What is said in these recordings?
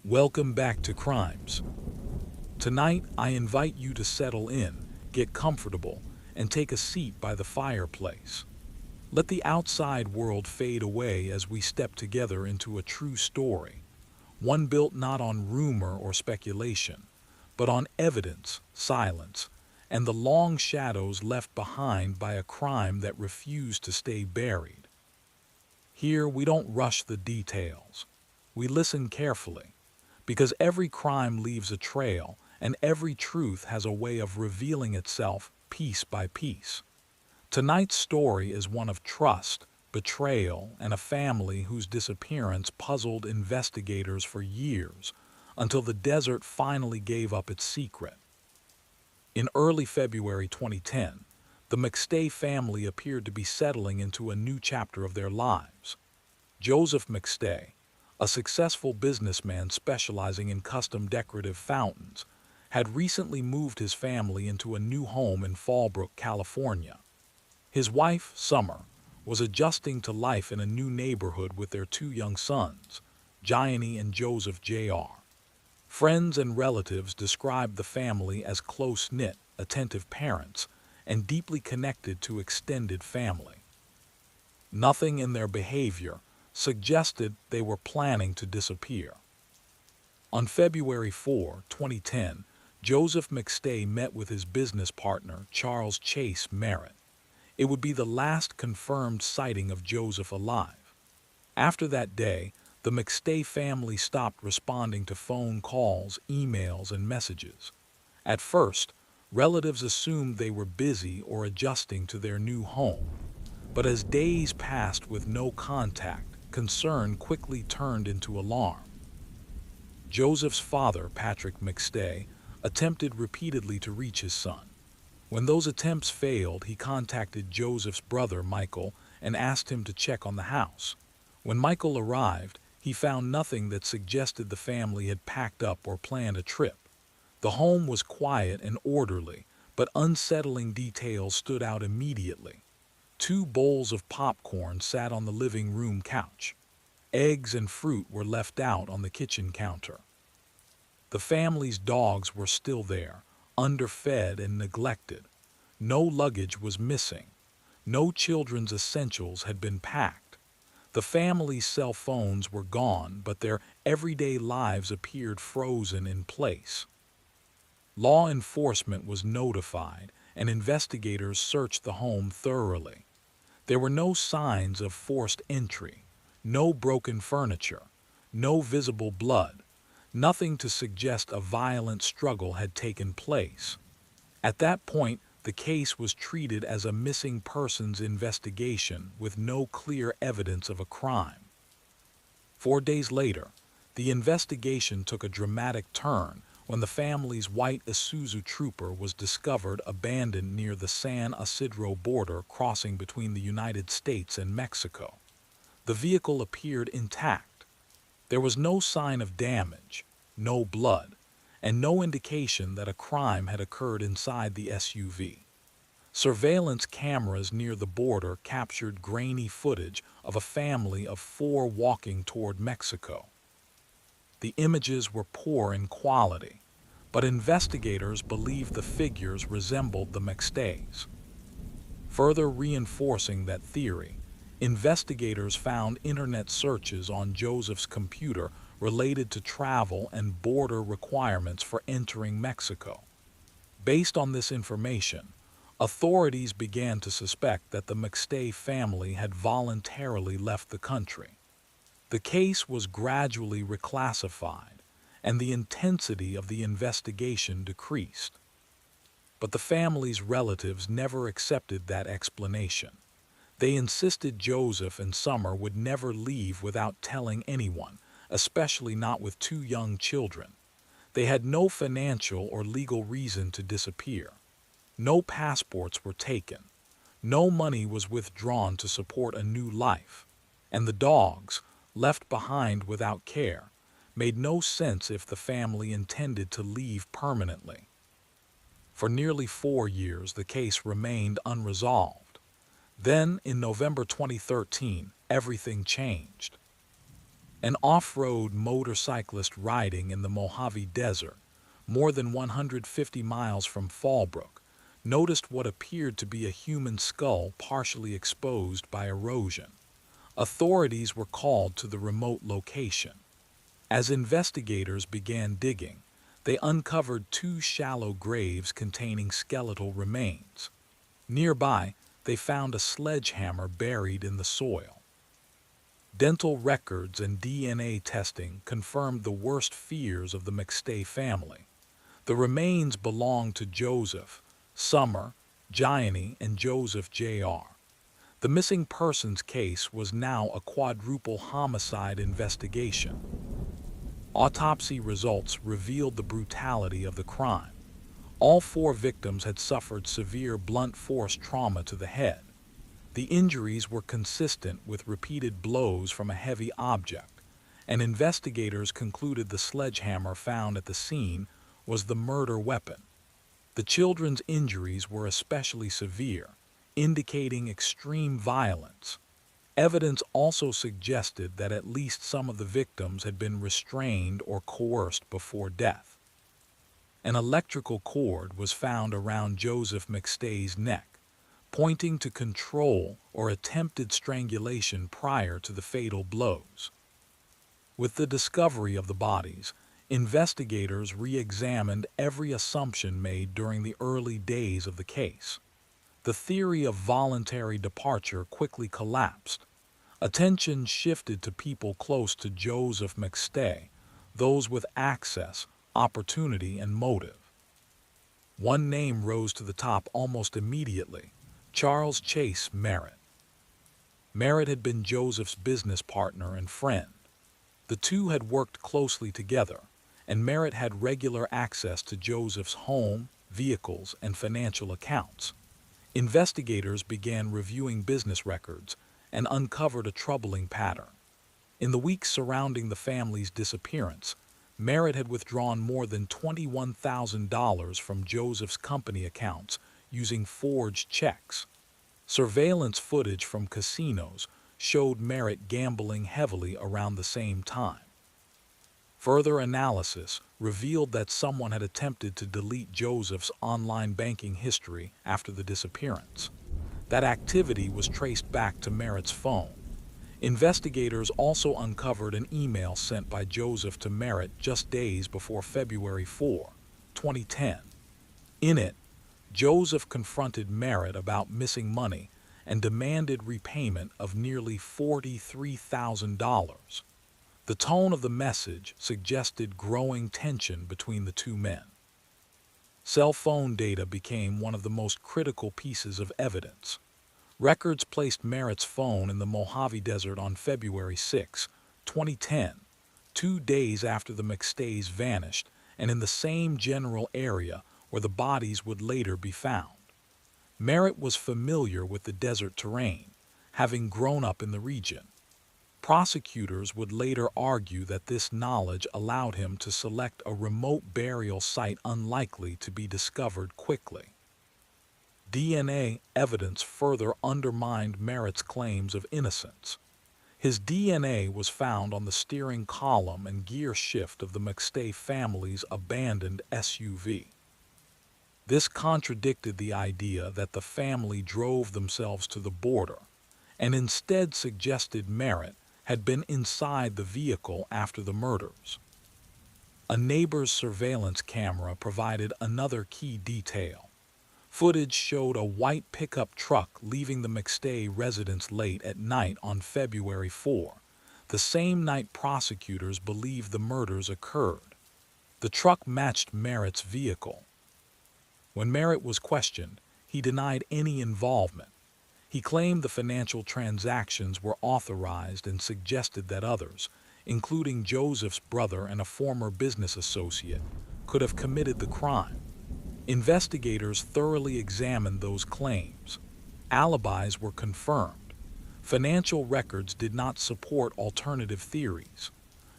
Welcome back to Crimes. Tonight, I invite you to settle in, get comfortable, and take a seat by the fireplace. Let the outside world fade away as we step together into a true story, one built not on rumor or speculation, but on evidence, silence, and the long shadows left behind by a crime that refused to stay buried. Here, we don't rush the details. We listen carefully, because every crime leaves a trail, and every truth has a way of revealing itself piece by piece. Tonight's story is one of trust, betrayal, and a family whose disappearance puzzled investigators for years until the desert finally gave up its secret. In early February 2010, the McStay family appeared to be settling into a new chapter of their lives. Joseph McStay, a successful businessman specializing in custom decorative fountains, had recently moved his family into a new home in Fallbrook, California. His wife, Summer, was adjusting to life in a new neighborhood with their two young sons, Gianni and Joseph Jr. Friends and relatives described the family as close-knit, attentive parents, and deeply connected to extended family. Nothing in their behavior suggested they were planning to disappear. On February 4, 2010, Joseph McStay met with his business partner, Charles Chase Merritt. It would be the last confirmed sighting of Joseph alive. After that day, the McStay family stopped responding to phone calls, emails, and messages. At first, relatives assumed they were busy or adjusting to their new home. But as days passed with no contact, concern quickly turned into alarm. Joseph's father, Patrick McStay, attempted repeatedly to reach his son. When those attempts failed, he contacted Joseph's brother, Michael, and asked him to check on the house. When Michael arrived, he found nothing that suggested the family had packed up or planned a trip. The home was quiet and orderly, but unsettling details stood out immediately. Two bowls of popcorn sat on the living room couch. Eggs and fruit were left out on the kitchen counter. The family's dogs were still there, underfed and neglected. No luggage was missing. No children's essentials had been packed. The family's cell phones were gone, but their everyday lives appeared frozen in place. Law enforcement was notified, and investigators searched the home thoroughly. There were no signs of forced entry, no broken furniture, no visible blood, nothing to suggest a violent struggle had taken place. At that point, the case was treated as a missing persons investigation with no clear evidence of a crime. 4 days later, the investigation took a dramatic turn when the family's white Isuzu Trooper was discovered abandoned near the San Isidro border crossing between the United States and Mexico. The vehicle appeared intact. There was no sign of damage, no blood, and no indication that a crime had occurred inside the SUV. Surveillance cameras near the border captured grainy footage of a family of 4 walking toward Mexico. The images were poor in quality, but investigators believed the figures resembled the McStays. Further reinforcing that theory, investigators found internet searches on Joseph's computer related to travel and border requirements for entering Mexico. Based on this information, authorities began to suspect that the McStay family had voluntarily left the country. The case was gradually reclassified, and the intensity of the investigation decreased. But the family's relatives never accepted that explanation. They insisted Joseph and Summer would never leave without telling anyone, especially not with 2 young children. They had no financial or legal reason to disappear. No passports were taken. No money was withdrawn to support a new life. And the dogs, left behind without care, made no sense if the family intended to leave permanently. For nearly 4 years, the case remained unresolved. Then, in November 2013, everything changed. An off-road motorcyclist riding in the Mojave Desert, more than 150 miles from Fallbrook, noticed what appeared to be a human skull partially exposed by erosion. Authorities were called to the remote location. As investigators began digging, they uncovered two shallow graves containing skeletal remains. Nearby, they found a sledgehammer buried in the soil. Dental records and DNA testing confirmed the worst fears of the McStay family. The remains belonged to Joseph, Summer, Gianni, and Joseph Jr. The missing persons case was now a quadruple homicide investigation. Autopsy results revealed the brutality of the crime. All four victims had suffered severe blunt force trauma to the head. The injuries were consistent with repeated blows from a heavy object, and investigators concluded the sledgehammer found at the scene was the murder weapon. The children's injuries were especially severe, indicating extreme violence. Evidence also suggested that at least some of the victims had been restrained or coerced before death. An electrical cord was found around Joseph McStay's neck, pointing to control or attempted strangulation prior to the fatal blows. With the discovery of the bodies, investigators re-examined every assumption made during the early days of the case. The theory of voluntary departure quickly collapsed. Attention shifted to people close to Joseph McStay, those with access, opportunity, and motive. One name rose to the top almost immediately: Charles Chase Merritt. Merritt had been Joseph's business partner and friend. The two had worked closely together, and Merritt had regular access to Joseph's home, vehicles, and financial accounts. Investigators began reviewing business records and uncovered a troubling pattern. In the weeks surrounding the family's disappearance, Merritt had withdrawn more than $21,000 from Joseph's company accounts using forged checks. Surveillance footage from casinos showed Merritt gambling heavily around the same time. Further analysis revealed that someone had attempted to delete Joseph's online banking history after the disappearance. That activity was traced back to Merritt's phone. Investigators also uncovered an email sent by Joseph to Merritt just days before February 4, 2010. In it, Joseph confronted Merritt about missing money and demanded repayment of nearly $43,000. The tone of the message suggested growing tension between the two men. Cell phone data became one of the most critical pieces of evidence. Records placed Merritt's phone in the Mojave Desert on February 6, 2010, 2 days after the McStays vanished, and in the same general area where the bodies would later be found. Merritt was familiar with the desert terrain, having grown up in the region. Prosecutors would later argue that this knowledge allowed him to select a remote burial site unlikely to be discovered quickly. DNA evidence further undermined Merritt's claims of innocence. His DNA was found on the steering column and gear shift of the McStay family's abandoned SUV. This contradicted the idea that the family drove themselves to the border, and instead suggested Merritt had been inside the vehicle after the murders. A neighbor's surveillance camera provided another key detail. Footage showed a white pickup truck leaving the McStay residence late at night on February 4, the same night prosecutors believed the murders occurred. The truck matched Merritt's vehicle. When Merritt was questioned, he denied any involvement. He claimed the financial transactions were authorized and suggested that others, including Joseph's brother and a former business associate, could have committed the crime. Investigators thoroughly examined those claims. Alibis were confirmed. Financial records did not support alternative theories.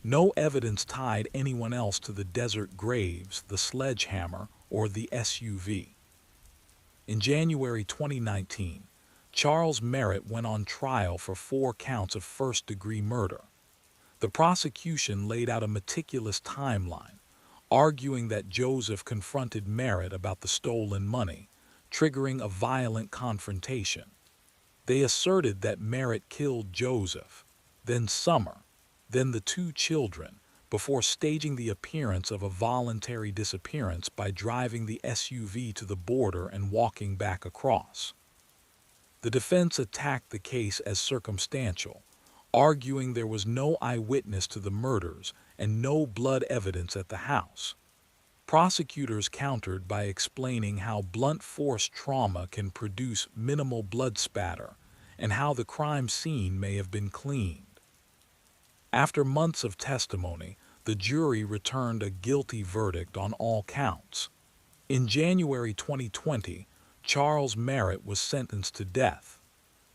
No evidence tied anyone else to the desert graves, the sledgehammer, or the SUV. In January 2019, Charles Merritt went on trial for 4 counts of first-degree murder. The prosecution laid out a meticulous timeline, arguing that Joseph confronted Merritt about the stolen money, triggering a violent confrontation. They asserted that Merritt killed Joseph, then Summer, then the two children, before staging the appearance of a voluntary disappearance by driving the SUV to the border and walking back across. The defense attacked the case as circumstantial, arguing there was no eyewitness to the murders and no blood evidence at the house. Prosecutors countered by explaining how blunt force trauma can produce minimal blood spatter and how the crime scene may have been cleaned. After months of testimony, the jury returned a guilty verdict on all counts. In January 2020, Charles Merritt was sentenced to death.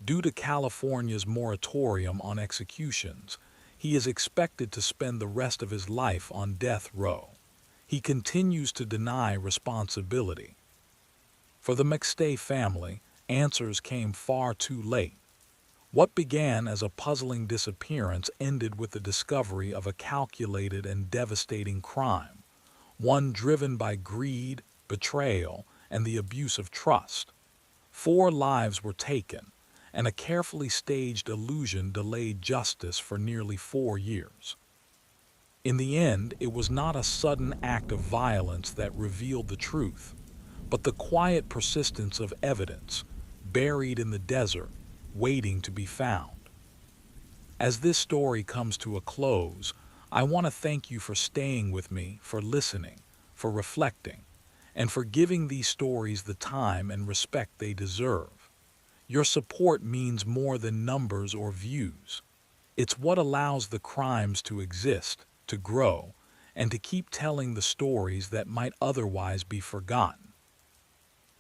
Due to California's moratorium on executions, he is expected to spend the rest of his life on death row. He continues to deny responsibility. For the McStay family, answers came far too late. What began as a puzzling disappearance ended with the discovery of a calculated and devastating crime, one driven by greed, betrayal, and the abuse of trust. 4 lives were taken, and a carefully staged illusion delayed justice for nearly 4 years. In the end, it was not a sudden act of violence that revealed the truth, but the quiet persistence of evidence, buried in the desert, waiting to be found. As this story comes to a close, I want to thank you for staying with me, for listening, for reflecting, and for giving these stories the time and respect they deserve. Your support means more than numbers or views. It's what allows the crimes to exist, to grow, and to keep telling the stories that might otherwise be forgotten.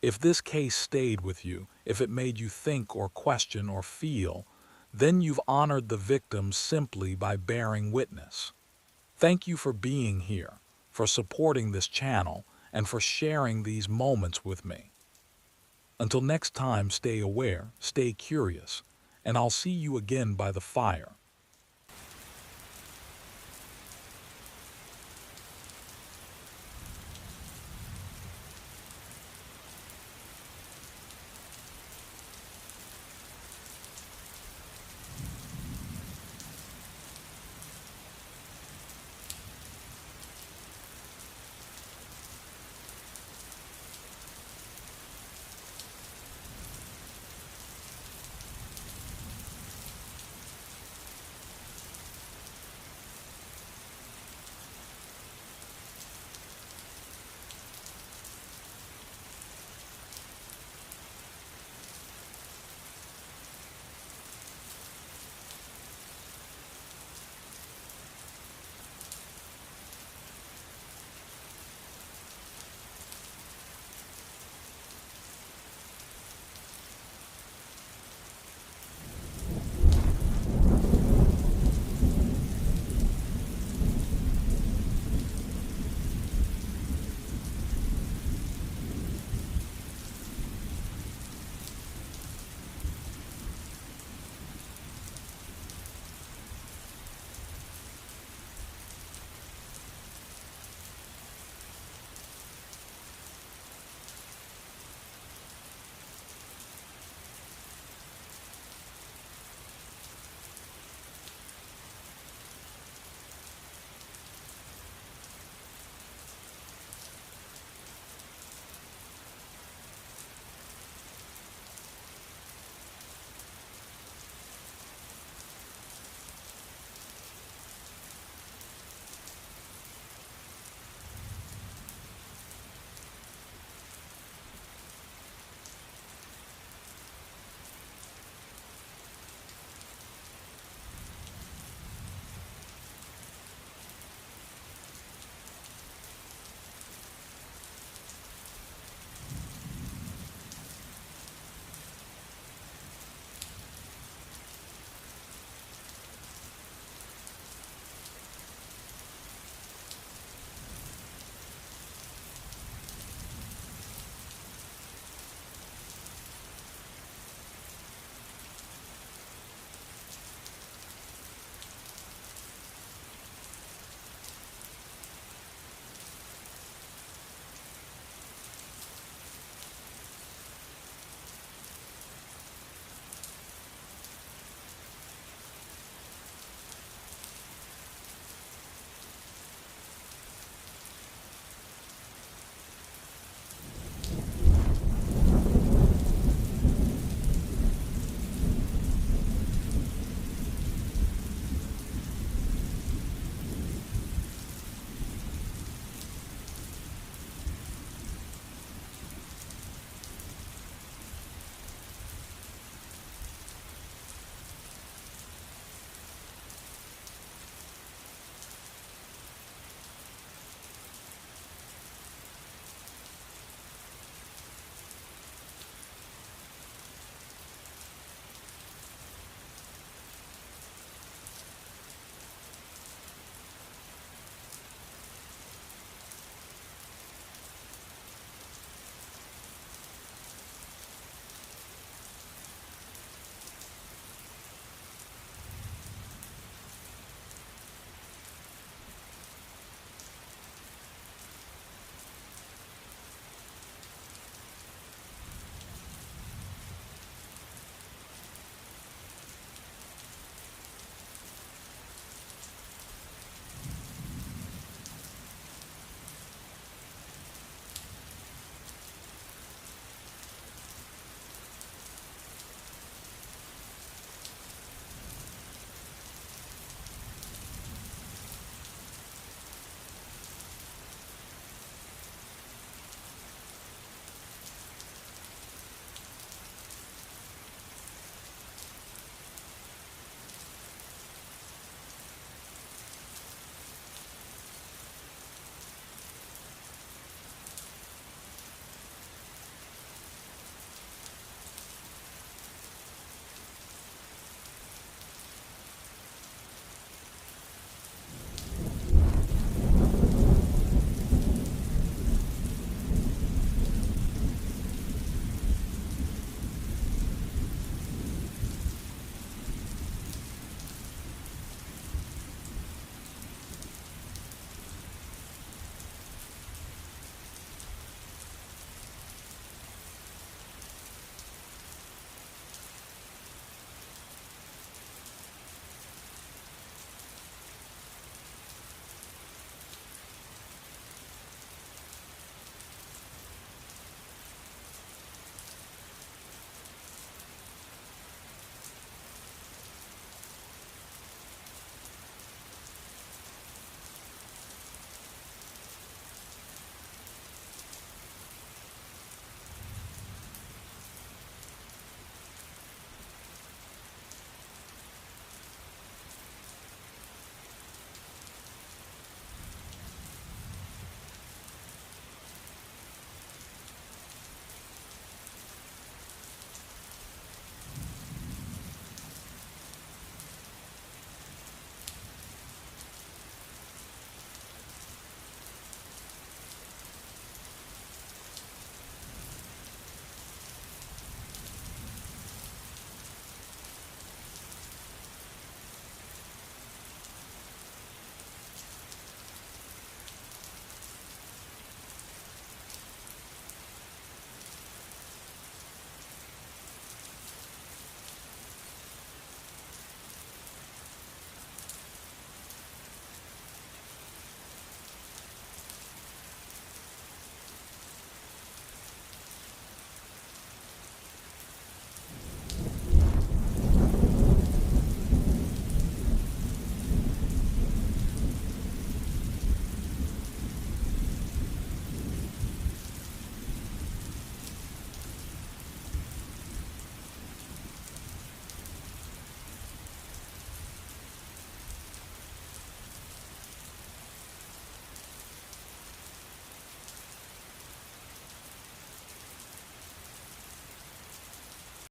If this case stayed with you, if it made you think or question or feel, then you've honored the victims simply by bearing witness. Thank you for being here, for supporting this channel, and for sharing these moments with me. Until next time, stay aware, stay curious, and I'll see you again by the fire.